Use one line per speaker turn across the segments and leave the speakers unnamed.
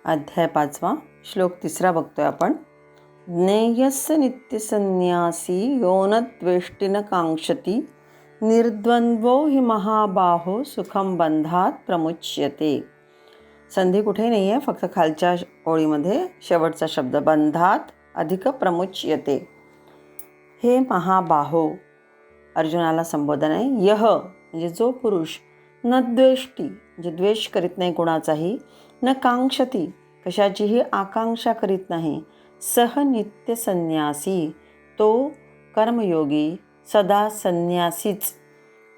अध्याय 5 श्लोक 3 बघतोय आपण. ज्ञेयस्य नित्यसन्न्यासी यो न द्वेष्टि न कांक्षति निर्द्वंद्वो हि महाबाहो सुखम बंधात प्रमुच्यते. संधी कुठे नाही आहे, फक्त खालच्या ओळीमध्ये शेवटचा शब्द बंधात अधिक प्रमुच्यते. हे महाबाहो अर्जुनाला संबोधन आहे. यह म्हणजे जो पुरुष न द्वेष्टी म्हणजे द्वेष करीत नाही कोणाचाही, न कांक्षती कशाचीही आकांक्षा करीत नाही, सह नित्य संन्यासी तो कर्मयोगी सदा संन्यासीच.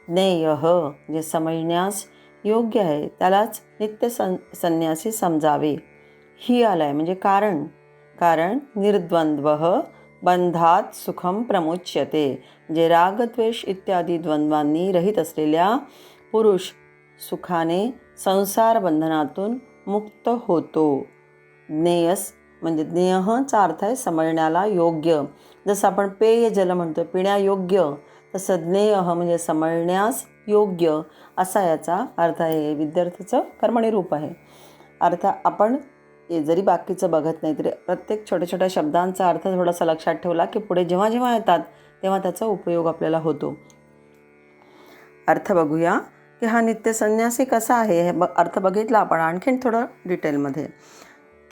ज्ञेयः म्हणजे समजण्यास योग्य आहे त्यालाच नित्य संन्यासी समजावे. ही आलाय म्हणजे कारण निर्द्वंद्वः बंधात सुखम प्रमुच्यते. जे रागद्वेष इत्यादी द्वंद्वांनी रहित असलेल्या पुरुष सुखाने संसार बंधनातून मुक्त होतो. ज्ञेयस म्हणजे ज्ञेयचा अर्थ आहे समजण्याला योग्य. जसं आपण पेय जल म्हणतो पिण्यायोग्य, तसं ज्ञेय म्हणजे समजण्यास योग्य असा याचा अर्थ आहे. विद्यार्थीचं कर्मणी रूप आहे. अर्थ आपण जरी बाकीचं बघत नाही तरी प्रत्येक छोट्या छोट्या शब्दांचा अर्थ थोडासा लक्षात ठेवला की पुढे जेव्हा जेव्हा येतात तेव्हा त्याचा उपयोग आपल्याला होतो. अर्थ बघूया की हा नित्य संन्यासी कसा आहे. हे अर्थ बघितला आपण. आणखीन थोडं डिटेलमध्ये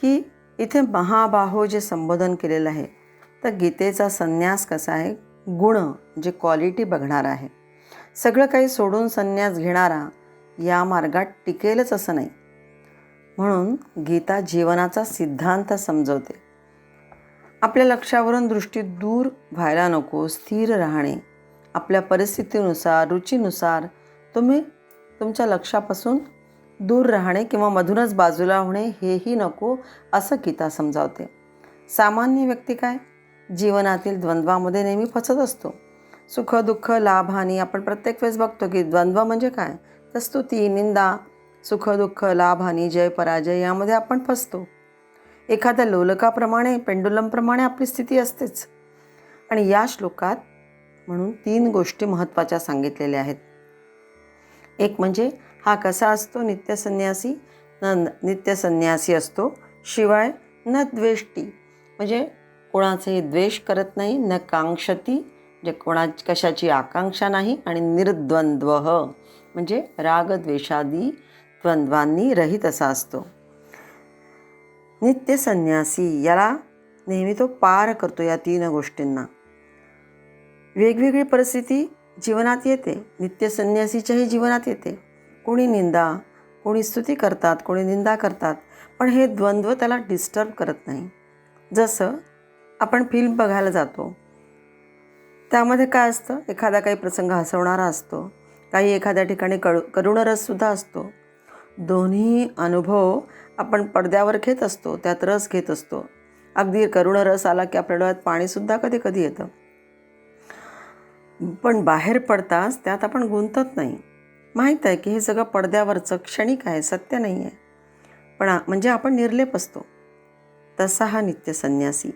की इथे महाबाहो जे संबोधन केलेलं आहे तर गीतेचा संन्यास कसा आहे, गुण जे क्वालिटी बघणारा आहे. सगळं काही सोडून संन्यास घेणारा या मार्गात टिकेलच असं नाही. म्हणून गीता जीवनाचा सिद्धांत समजवते. आपल्या लक्षावरून दृष्टी दूर व्हायला नको, स्थिर राहणे. आपल्या परिस्थितीनुसार रुचीनुसार तुम्ही तुमच्या लक्षापासून दूर राहणे किंवा मधूनच बाजूला होणे हेही नको असं गीता समजावते. सामान्य व्यक्ती काय जीवनातील द्वंद्वामध्ये नेहमी फसत असतो. सुख दुःख लाभ हानी आपण प्रत्येक वेळेस बघतो की द्वंद्व म्हणजे काय तर स्तुती निंदा, सुख दुःख लाभ हानी जय पराजय यामध्ये आपण फसतो. एखाद्या लोलकाप्रमाणे पेंडुलमप्रमाणे आपली स्थिती असतेच. आणि या श्लोकात म्हणून 3 गोष्टी महत्त्वाच्या सांगितलेल्या आहेत. एक म्हणजे हा कसा असतो नित्य संन्यासी असतो. शिवाय न द्वेष्टी म्हणजे कोणाचाही द्वेष करत नाही, न कांक्षती म्हणजे कशाची आकांक्षा नाही, आणि निर्द्वंद्वः म्हणजे रागद्वेषादी द्वंद्वांनी रहित असा असतो. नित्य संन्यासी याला नेहमी तो पार करतो या 3 गोष्टींना. वेगवेगळी परिस्थिती जीवनात येते, नित्य संन्यासीच्याही जीवनात येते. कोणी निंदा, कोणी स्तुती करतात, कोणी निंदा करतात, पण हे द्वंद्व त्याला डिस्टर्ब करत नाही. जसं आपण फिल्म बघायला जातो त्यामध्ये काय असतं, एखादा काही प्रसंग हसवणारा असतो, काही एखाद्या ठिकाणी करुणरससुद्धा असतो. दोन्ही अनुभव आपण पडद्यावर घेत असतो, त्यात रस घेत असतो. अगदी करुणरस आला की आपल्या डोळ्यात पाणीसुद्धा कधी कधी येतं, पण बाहेर पडताच त्यात आपण गुंतत नाही. माहीत आहे की हे सगळं पडद्यावरचं क्षणिक आहे, सत्य नाही आहे, पण म्हणजे आपण निर्लेप असतो. तसा हा नित्य संन्यासी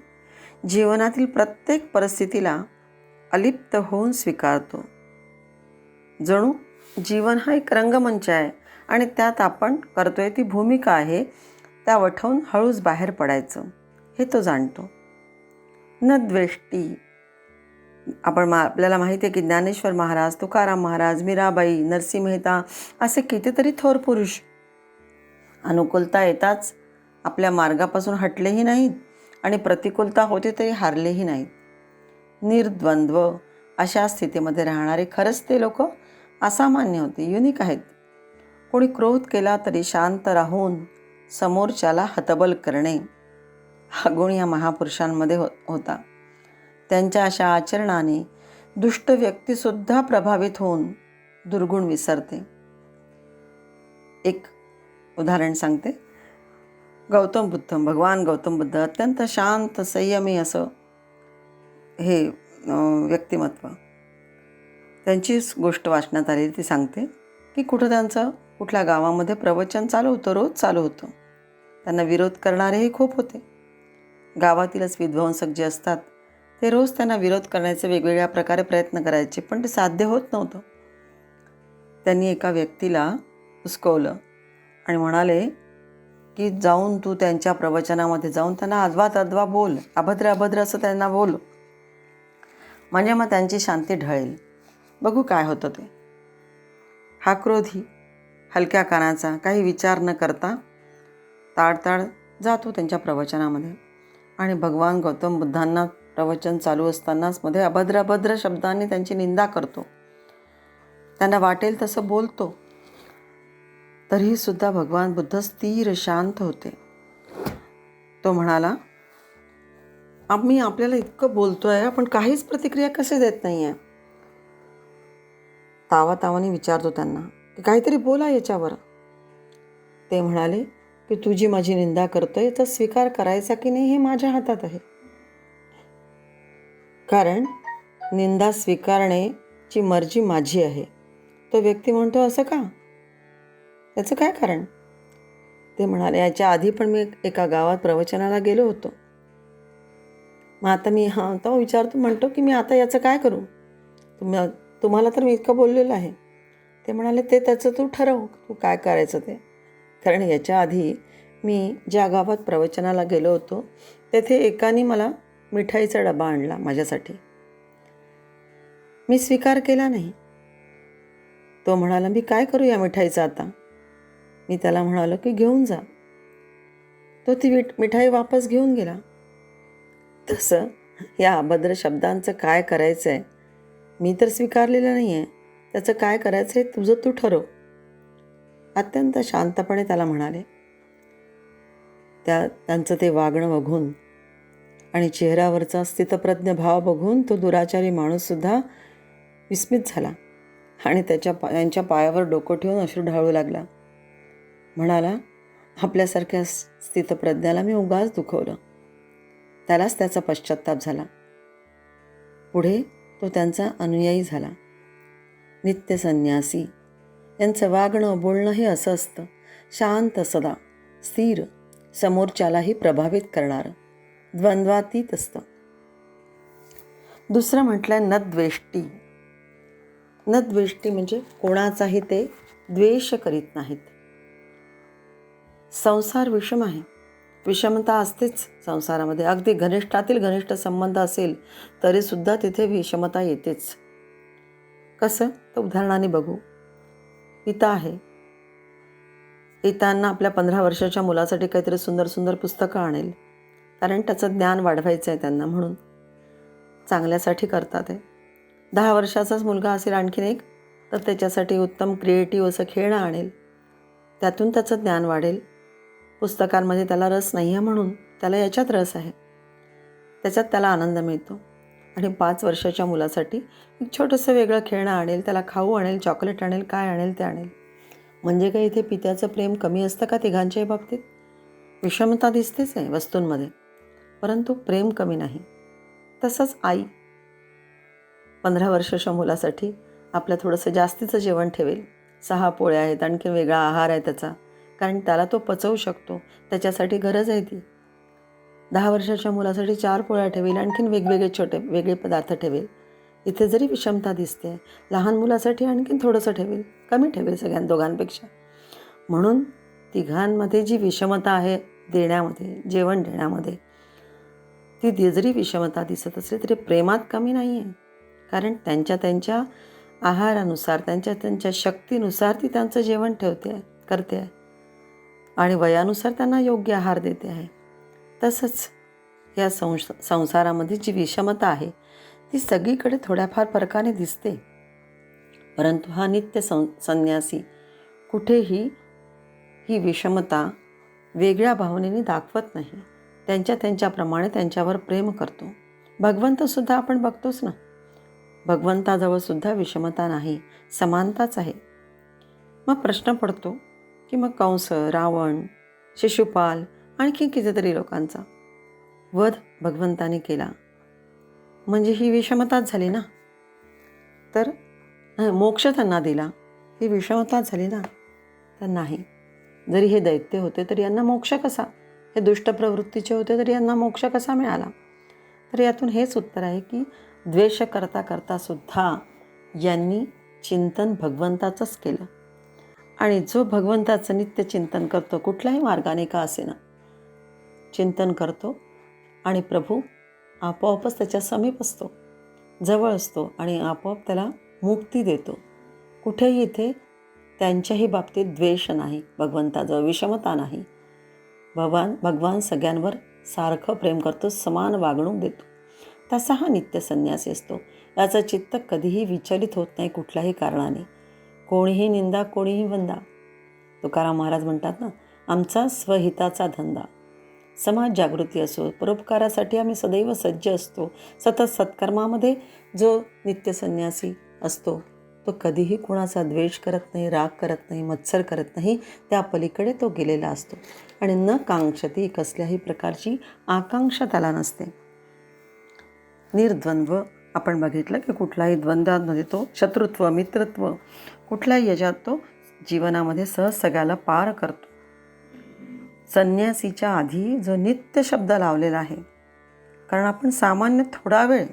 जीवनातील प्रत्येक परिस्थितीला अलिप्त होऊन स्वीकारतो. जणू जीवन हा एक रंगमंच आहे आणि त्यात आपण करतोय ती भूमिका आहे, त्या वठवून हळूच बाहेर पडायचं हे तो जाणतो. न द्वेष्टी आपल्याला माहिती आहे की ज्ञानेश्वर महाराज, तुकाराम महाराज, मीराबाई, नरसिंह मेहता असे कितीतरी थोर पुरुष अनुकूलता येताच आपल्या मार्गापासून हटलेही नाहीत आणि प्रतिकूलता होते तरी हारलेही नाहीत. निर्द्वंद्व अशा स्थितीमध्ये राहणारे खरंच ते लोक असामान्य होते, युनिक आहेत. कोणी क्रोध केला तरी शांत राहून समोरच्याला हतबल करणे हा गुण या महापुरुषांमध्ये होता. त्यांच्या अशा आचरणाने दुष्ट व्यक्तीसुद्धा प्रभावित होऊन दुर्गुण विसरते. एक उदाहरण सांगते. भगवान गौतम बुद्ध अत्यंत शांत संयमी असं हे व्यक्तिमत्व. त्यांचीच गोष्ट वाचण्यात आलेली ती सांगते की कुठल्या गावामध्ये प्रवचन चालू होतं, रोज चालू होतं. त्यांना विरोध करणारेही खूप होते. गावातीलच विध्वंसक जे असतात ते रोज त्यांना विरोध करण्याचे वेगवेगळ्या प्रकारे प्रयत्न करायचे, पण ते साध्य होत नव्हतं. त्यांनी एका व्यक्तीला हुसकवलं आणि म्हणाले की जाऊन तू त्यांच्या प्रवचनामध्ये जाऊन त्यांना अद्वा बोल, अभद्र अभद्र असं त्यांना बोल, म्हणजे मग त्यांची शांती ढळेल. बघू काय होतं ते. हा क्रोधी हलक्या कानाचा, काही विचार न करता ताडताड जातो त्यांच्या प्रवचनामध्ये. आणि भगवान गौतम बुद्धांना प्रवचन चालू असतानाच मध्ये अभद्र अभद्र शब्दांनी त्यांची निंदा करतो. त्यांना वाटेल तसं बोलतो. तरीसुद्धा भगवान बुद्ध स्थिर शांत होते. तो म्हणाला, आम्ही आपल्याला इतकं बोलतोय, आपण काहीच प्रतिक्रिया कसे देत नाही आहे. तावातावाने विचारतो त्यांना की काहीतरी बोला याच्यावर. ते म्हणाले की तू जी माझी निंदा करतोय तर स्वीकार करायचा की नाही हे माझ्या हातात आहे. कारण निंदा स्वीकारण्याची मर्जी माझी आहे. तो व्यक्ती म्हणतो असं का, त्याचं काय कारण. ते म्हणाले, याच्या आधी पण मी एका गावात प्रवचनाला गेलो होतो. मग आता मी तो विचारतो, म्हणतो की मी आता याचं काय करू, तुम्हाला तर मी इतकं बोललेलं आहे. ते म्हणाले, ते त्याचं तू ठरव, तू काय करायचं ते. कारण याच्या आधी मी ज्या गावात प्रवचनाला गेलो होतो तेथे एकाने मला मिठाईचा डबा आणला माझ्यासाठी. मी स्वीकार केला नाही. तो म्हणाला, मी काय करू या मिठाईचा आता. मी त्याला म्हणालो की घेऊन जा. तो ती मिठाई वापस घेऊन गेला. तसं या अभद्र शब्दांचं काय करायचं आहे, मी तर स्वीकारलेलं नाही आहे, त्याचं काय करायचं आहे तुझं तू ठरव. अत्यंत शांतपणे त्याला म्हणाले. त्यांचं ते वागणं बघून आणि चेहऱ्यावरचा स्थितप्रज्ञ भाव बघून तो दुराचारी माणूससुद्धा विस्मित झाला आणि त्यांच्या पायावर डोकं ठेवून अश्रू ढाळू लागला. म्हणाला, आपल्यासारख्या स्थितप्रज्ञाला मी उगाच दुखवलं. त्यालाच त्याचा पश्चात्ताप झाला. पुढे तो त्यांचा अनुयायी झाला. नित्य संन्यासी यांचं वागणं बोलणं हे असं असतं, शांत, सदा स्थिर, समोरच्यालाही प्रभावित करणारं, द्वंद्वातीत असतं. दुसरं म्हटलं नद्वेष्टी. नद्वेष्टी म्हणजे कोणाचाही ते द्वेष करीत नाहीत. संसार विषम आहे, विषमता असतेच संसारामध्ये. अगदी घनिष्ठातील घनिष्ठ संबंध असेल तरीसुद्धा तिथे विषमता येतेच. कसं, तर उदाहरणाने बघू. पिता आहे, पितांना आपल्या 15 वर्षाच्या मुलासाठी काहीतरी सुंदर सुंदर पुस्तकं आणेल, कारण त्याचं ज्ञान वाढवायचं आहे त्यांना, म्हणून चांगल्यासाठी करतात आहे. 10 वर्षाचाच मुलगा असेल आणखीन एक, तर त्याच्यासाठी उत्तम क्रिएटिव्ह असं खेळणं आणेल, त्यातून त्याचं ज्ञान वाढेल. पुस्तकांमध्ये त्याला रस नाही आहे म्हणून त्याला याच्यात रस आहे, त्याच्यात त्याला आनंद मिळतो. आणि 5 वर्षाच्या मुलासाठी एक छोटंसं वेगळं खेळणं आणेल, त्याला खाऊ आणेल, चॉकलेट आणेल, काय आणेल ते आणेल. म्हणजे काय इथे पित्याचं प्रेम कमी असतं का तिघांच्याही बाबतीत? विषमता दिसतेच आहे वस्तूंमध्ये, परंतु प्रेम कमी नाही. तसंच आई 15 वर्षाच्या मुलासाठी आपलं थोडंसं जास्तीचं जेवण ठेवेल. 6 पोळ्या आहेत, आणखी वेगळा आहार आहे त्याचा, कारण त्याला तो पचवू शकतो, त्याच्यासाठी गरज आहे ती. 10 वर्षाच्या मुलासाठी 4 पोळ्या ठेवेल, आणखीन वेगळे पदार्थ ठेवेल. इथे जरी विषमता दिसते, लहान मुलासाठी आणखीन थोडंसं ठेवेल, कमी ठेवेल दोघांपेक्षा. म्हणून तिघांमध्ये जी विषमता आहे देण्यामध्ये, जेवण देण्यामध्ये, ती जरी विषमता दिसत असली तरी प्रेमात कमी नाही आहे. कारण त्यांच्या आहारानुसार, त्यांच्या शक्तीनुसार ती त्यांचं जेवण करते आहे आणि वयानुसार त्यांना योग्य आहार देते आहे. तसंच या संसारामध्ये जी विषमता आहे ती सगळीकडे थोड्याफार फरकाने दिसते, परंतु हा नित्य संन्यासी कुठेही ही विषमता वेगळ्या भावनेने दाखवत नाही. त्यांच्याप्रमाणे त्यांच्यावर प्रेम करतो. भगवंतसुद्धा आपण बघतोच ना, भगवंताजवळसुद्धा विषमता नाही, समानताच आहे. मग प्रश्न पडतो की मग कंस, रावण, शिशुपाल, आणखी कितीतरी लोकांचा वध भगवंताने केला, म्हणजे ही विषमताच झाली ना. तर मोक्ष त्यांना दिला, ही विषमताच झाली ना. तर नाही, जरी हे दैत्य होते तरी यांना मोक्ष कसा, हे दुष्ट प्रवृत्तीचे होते तरी यांना मोक्ष कसा मिळाला. तर यातून हेच उत्तर आहे की द्वेष करता करता सुद्धा यांनी चिंतन भगवंताचंच केलं आणि जो भगवंताचं नित्य चिंतन करतो, कुठल्याही मार्गाने का असेना चिंतन करतो, आणि प्रभू आपोआपच त्याच्या समीप असतो, जवळ असतो आणि आपोआप त्याला मुक्ती देतो. कुठेही इथे त्यांच्याही बाबतीत द्वेष नाही, भगवंताजवळ विषमता नाही. भगवान सगळ्यांवर सारखं प्रेम करतो, समान वागणूक देतो. तसा हा नित्य संन्यासी असतो. याचं चित्त कधीही विचलित होत नाही कुठल्याही कारणाने. कोणीही निंदा, कोणीही वंदा. तुकाराम महाराज म्हणतात ना, आमचा स्वहिताचा धंदा. समाज जागृती असो, परोपकारासाठी आम्ही सदैव सज्ज असतो. सतत सत्कर्मामध्ये जो नित्य संन्यासी असतो तो कधीही कोणाचा द्वेष करत नाही, राग करत नाही, मत्सर करत नाही. त्या पलीकडे तो गेलेला असतो आणि न कांक्षती, कसल्याही प्रकारची आकांक्षा त्याला नसते. निर्द्वंद्व आपण बघितलं की कुठल्याही द्वंद्वांमध्ये तो शत्रुत्व, मित्रत्व, कुठल्याही याच्यात तो जीवनामध्ये सहज सगळ्याला पार करतो. संन्यासीच्या आधी जो नित्य शब्द लावलेला आहे, कारण आपण सामान्य थोडा वेळ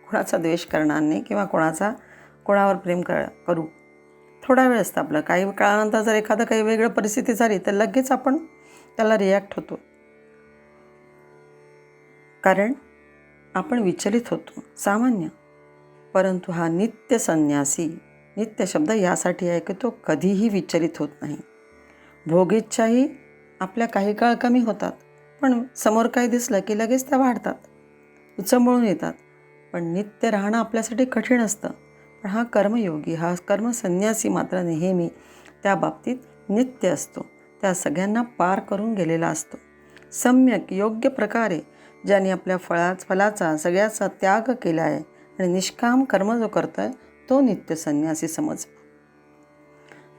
कोणाचा द्वेष करणार नाही किंवा कोणावर प्रेम करू. थोडा वेळ असतं आपलं. काही काळानंतर जर एखादं काही वेगळं परिस्थिती झाली तर लगेच आपण त्याला रिॲक्ट होतो, कारण आपण विचलित होतो सामान्य. परंतु हा नित्य संन्यासी, नित्य शब्द यासाठी आहे की तो कधीही विचलित होत नाही. भोगेच्छाही आपल्या काही काळ कमी होतात, पण समोर काही दिसलं की लगेच त्या वाढतात, उचंबळून येतात. पण नित्य राहणं आपल्यासाठी कठीण असतं. पण हा कर्मयोगी, हा कर्मसन्यासी मात्र नेहमी त्या बाबतीत नित्य असतो. त्या सगळ्यांना पार करून गेलेला असतो. सम्यक योग्य प्रकारे ज्याने आपल्या फलाचा सगळ्याचा त्याग केला आहे आणि निष्काम कर्म जो करतो आहे तो नित्य संन्यासी समज.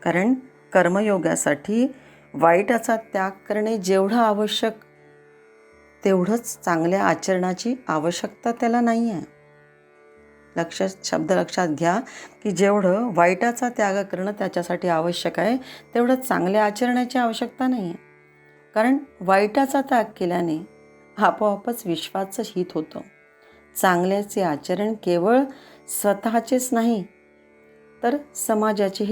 कारण कर्मयोगासाठी वाईटाचा त्याग करणे जेवढं आवश्यक तेवढंच चांगल्या आचरणाची आवश्यकता त्याला नाही आहे. शब्द लक्षात घ्या की जेवढं वाईटाचा त्याग करणं त्याच्यासाठी आवश्यक आहे तेवढं चांगल्या आचरणाची आवश्यकता नाही आहे. कारण वाईटाचा त्याग केल्याने आपोआपच विश्वाचं हित होतं. चांगल्याचे आचरण केवळ स्वतःचेच नाही तर समाजाचे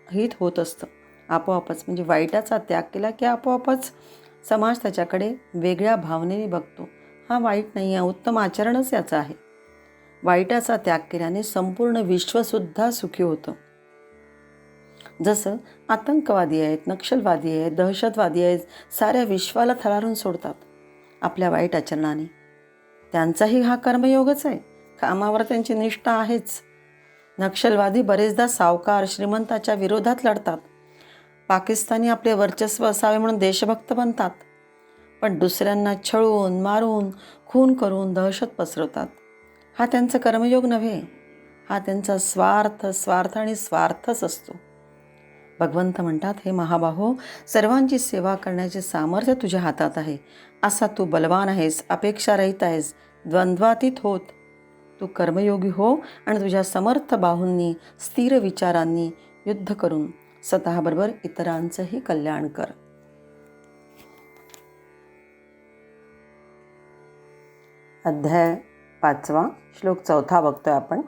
हित होत असतं आपोआपच. म्हणजे वाईटाचा त्याग केला की आपोआपच समाज त्याच्याकडे वेगळ्या भावनेने बघतो. हा वाईट नाही आहे, उत्तम आचरणच याचं आहे. वाईटाचा त्याग केल्याने संपूर्ण विश्वसुद्धा सुखी होतं. जसं आतंकवादी आहेत, नक्षलवादी आहेत, दहशतवादी आहेत, साऱ्या विश्वाला थरारून सोडतात आपल्या वाईट आचरणाने. त्यांचाही हा कर्मयोगच आहे. कामावर त्यांची निष्ठा आहेच. नक्षलवादी बरेचदा सावकार श्रीमंताच्या विरोधात लढतात. पाकिस्तानी आपले वर्चस्व असावे म्हणून देशभक्त बनतात, पण दुसऱ्यांना छळून, मारून, खून करून दहशत पसरवतात. हा त्यांचा कर्मयोग नव्हे, हा त्यांचा स्वार्थ आणि स्वार्थच असतो. भगवंत म्हणतात, हे महाबाहो, सर्वांची सेवा करण्याचे सामर्थ्य तुझ्या हातात आहे. असा तू बलवान आहेस, अपेक्षारहित आहेस, द्वंद्वातीत होत. तू कर्मयोगी हो आणि तुझ्या समर्थ बाहूंनी, स्थिर विचारांनी युद्ध करून स्वतःबरोबर इतरांचंही कल्याण कर. अध्याय 5 श्लोक 4 बघतोय आपण.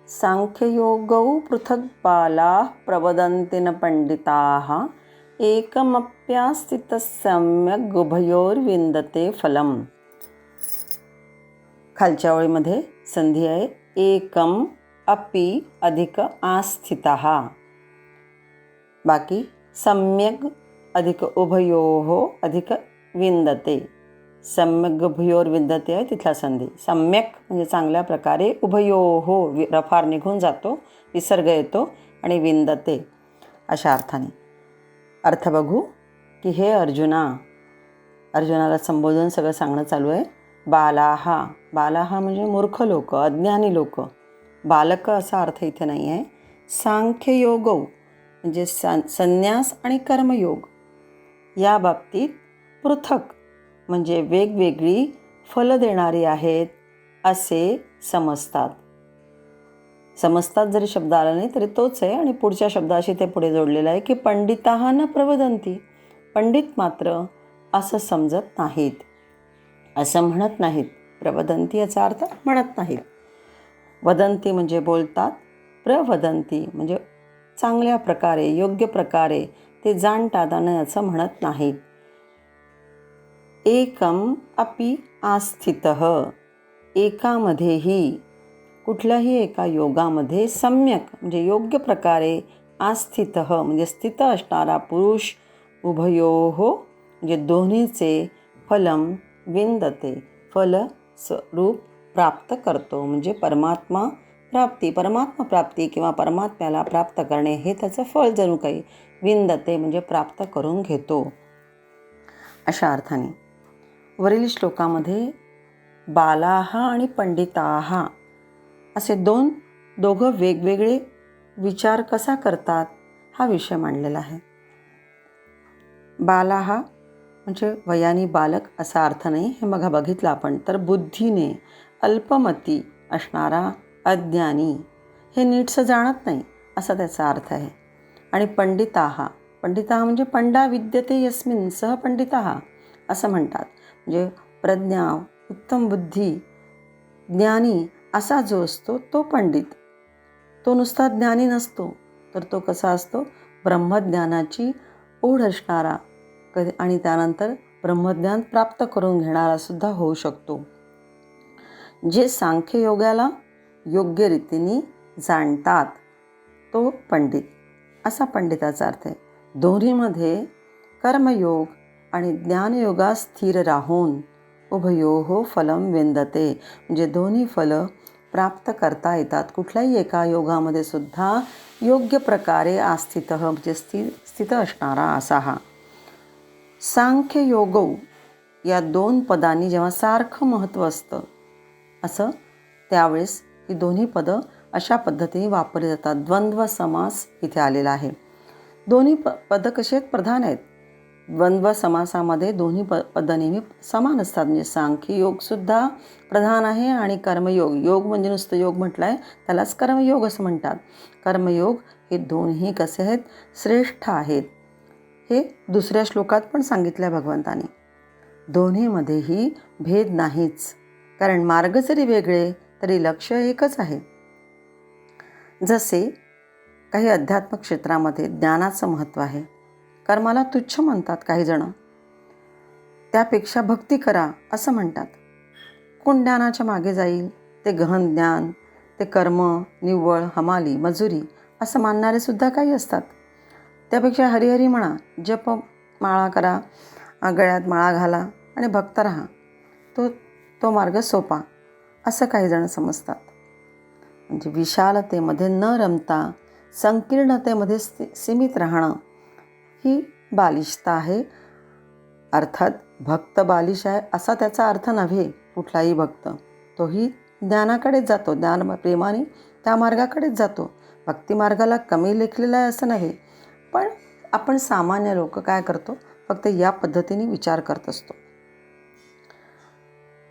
सांख्ययोगौ पृथक् बालाः प्रवदन्ति न पंडिताः एकमप्यास्थितः सम्यक् उभयोर्विन्दते फलम्. खालच्या ओळीमध्ये संधी आहे एकम अपि अधिक आस्थितः. बाकी सम्यक् अधिक उभयोः अधिक विन्दते. सम्यक उभयोर विन्दते आहे तिथला संधी. सम्यक म्हणजे चांगल्या प्रकारे, उभयोः रफार निघून जातो, विसर्ग येतो, आणि विन्दते अशा अर्थाने. अर्थ बघू की हे अर्जुनाला संबोधून सगळं सांगणं चालू आहे. बालाहा म्हणजे मूर्ख लोक, अज्ञानी लोक. बालक असा अर्थ इथे नाही आहे. सांख्ययोग म्हणजे संन्यास आणि कर्मयोग या बाबतीत पृथक म्हणजे वेगवेगळी फलं देणारी आहेत असे समजतात. जरी शब्द आला नाही तरी तोच आहे. आणि पुढच्या शब्दाशी ते पुढे जोडलेलं आहे की पंडिताः न प्रवदन्ति. पंडित मात्र असं समजत नाहीत, असं म्हणत नाहीत. प्रवदन्ति याचा अर्थ म्हणत नाहीत. वदन्ति म्हणजे बोलतात, प्रवदन्ति म्हणजे चांगल्या प्रकारे योग्य प्रकारे ते जाणतात आणि असं म्हणत नाहीत. एकम अपि आस्थितः, एकामध्येही कुठल्याही एका योगामध्ये सम्यक म्हणजे योग्य प्रकारे आस्थितः म्हणजे स्थित असणारा पुरुष उभयोः म्हणजे दोन्हीचे फलम विंदते फल स्वरूप प्राप्त करतो. म्हणजे परमात्मा प्राप्ती किंवा परमात्म्याला प्राप्त करणे हे त्याचं फळ जणू काही विंदते म्हणजे प्राप्त करून घेतो. अशा अर्थाने वरील श्लोकामध्ये बालाः आणि पंडिताः असे दोघं वेगवेगळे विचार कसा करतात हा विषय मांडलेला आहे. बालाः म्हणजे वयाने बालक असा अर्थ नाही, हे मग बघितलं आपण. तर बुद्धीने अल्पमती असणारा अज्ञानी, हे नीटसं जाणत नाही असा त्याचा अर्थ आहे. आणि पंडिताः म्हणजे पंडा विद्यते यस्मिन् सह पंडिताः असं म्हणतात. म्हणजे प्रज्ञा, उत्तम बुद्धी, ज्ञानी असा जो असतो तो पंडित. तो नुसता ज्ञानी नसतो, तर तो कसा असतो, ब्रह्मज्ञानाची ओढ असणारा आणि त्यानंतर ब्रह्मज्ञान प्राप्त करून घेणारा सुद्धा होऊ शकतो. जे सांख्ययोगाला योग्य रीतीने जाणतात तो पंडित, असा पंडिताचा अर्थ आहे. दोन्हीमध्ये कर्मयोग आणि ज्ञानयोगात स्थिर राहून उभयोः फलम विंदते म्हणजे दोन्ही फलं प्राप्त करता येतात. कुठल्याही एका योगामध्ये सुद्धा योग्य प्रकारे आस्थितः म्हणजे स्थित असणारा असा हा. सांख्ययोगौ या 2 पदांनी जेव्हा सारखं महत्त्व असतं असं, त्यावेळेस ही दोन्ही पदं अशा पद्धतीने वापरली जातात. द्वंद्व समास इथे आलेला आहे. दोन्ही पदं कशी आहेत, प्रधान आहेत. द्वंद्व समासामध्ये दोन्ही पदं नेहमी समान असतात. म्हणजे सांख्ययोगसुद्धा प्रधान आहे आणि कर्मयोग, योग म्हणजे नुसतं योग म्हटलं आहे त्यालाच कर्मयोग असं म्हणतात. कर्मयोग हे दोन्ही कसे आहेत, श्रेष्ठ आहेत. हे दुसऱ्या श्लोकात पण सांगितलं आहे भगवंताने. दोन्हीमध्येही भेद नाहीच, कारण मार्ग जरी वेगळे तरी लक्ष्य एकच आहे. जसे काही अध्यात्म क्षेत्रामध्ये ज्ञानाचं महत्त्व आहे, कर्माला तुच्छ म्हणतात काही जण, त्यापेक्षा भक्ती करा असं म्हणतात. कोण ज्ञानाच्या मागे जाईल, ते गहन ज्ञान, ते कर्म निव्वळ हमाली मजुरी असं मानणारे सुद्धा काही असतात. त्यापेक्षा हरिहरी म्हणा, जप माळा करा, गळ्यात माळा घाला आणि भक्त राहा, तो मार्ग सोपा असं काही जण समजतात. म्हणजे विशालतेमध्ये न रमता संकीर्णतेमध्ये सीमित राहणं ही बालिशता आहे. अर्थात भक्त बालिश आहे असा त्याचा अर्थ नव्हे. कुठलाही भक्त तोही ज्ञानाकडेच जातो, ज्ञान प्रेमाने त्या मार्गाकडेच जातो. भक्ती मार्गाला कमी लेखलेला आहे असं नव्हे. पण आपण सामान्य लोक काय करतो, फक्त या पद्धतीने विचार करत असतो.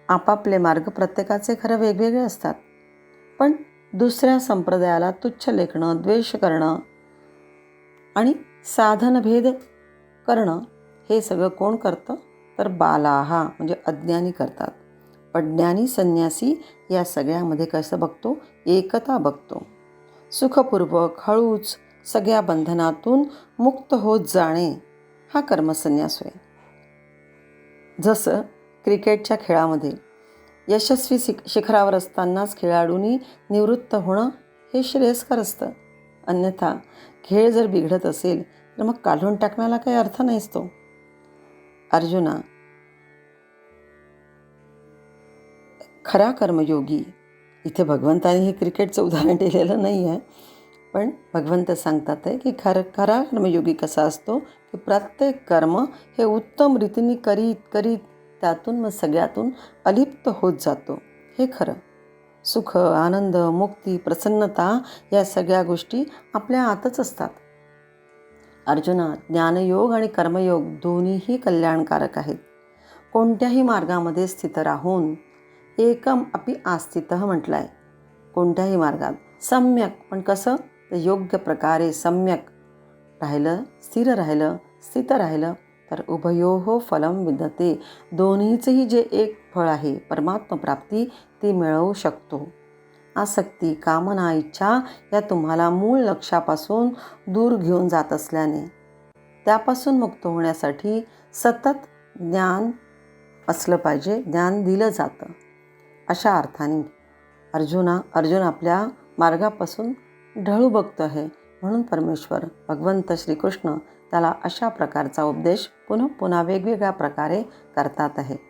आपापले मार्ग प्रत्येकाचे खरं वेगवेगळे असतात, पण दुसऱ्या संप्रदायाला तुच्छ लेखणं, द्वेष करणं आणि साधनभेद करणं हे सगळं कोण करतं, तर बालाः म्हणजे अज्ञानी करतात. अज्ञानी संन्यासी या सगळ्यामध्ये कसं बघतो, एकता बघतो. सुखपूर्वक हळूच सगळ्या बंधनातून मुक्त होत जाणे हा कर्मसन्यास होय. जसं क्रिकेटच्या खेळामध्ये यशस्वी शिखरावर असतानाच खेळाडूंनी निवृत्त होणं हे श्रेयस्कर असतं. अन्यथा खेळ जर बिघडत असेल तर मग काढून टाकण्याला काही अर्थ नाहीच तो. अर्जुना, खरा कर्मयोगी, इथे भगवंताने हे क्रिकेटचं उदाहरण दिलेलं नाही आहे, पण भगवंत सांगतात आहे की खरा कर्मयोगी कसा असतो, की प्रत्येक कर्म हे उत्तम रीतीने करीत त्यातून मग सगळ्यातून अलिप्त होत जातो. हे खरं. सुख, आनंद, मुक्ती, प्रसन्नता या सगळ्या गोष्टी आपल्या आतच असतात. अर्जुना, ज्ञानयोग आणि कर्मयोग दोन्हीही कल्याणकारक आहेत. कोणत्याही मार्गामध्ये स्थित राहून एकम अपि आस्थितः म्हटलं आहे. कोणत्याही मार्गात सम्यक, पण कसं, तर योग्य प्रकारे सम्यक राहिलं, स्थिर राहिलं, स्थित राहिलं तर उभयोः फलम विंदते, दोन्हीचंही जे एक फळ आहे परमात्मा प्राप्ती, ती मिळवू शकतो. आसक्ती, कामना, इच्छा या तुम्हाला मूळ लक्ष्यापासून दूर घेऊन जात असल्याने त्यापासून मुक्त होण्यासाठी सतत ज्ञान असलं पाहिजे, ज्ञान दिलं जातं. अशा अर्थाने अर्जुन आपल्या मार्गापासून ढळू बघतो आहे. म्हणून परमेश्वर भगवंत श्रीकृष्ण त्याला अशा प्रकारचा उपदेश पुन्हा पुन्हा वेगवेगळ्या प्रकारे करतात आहे.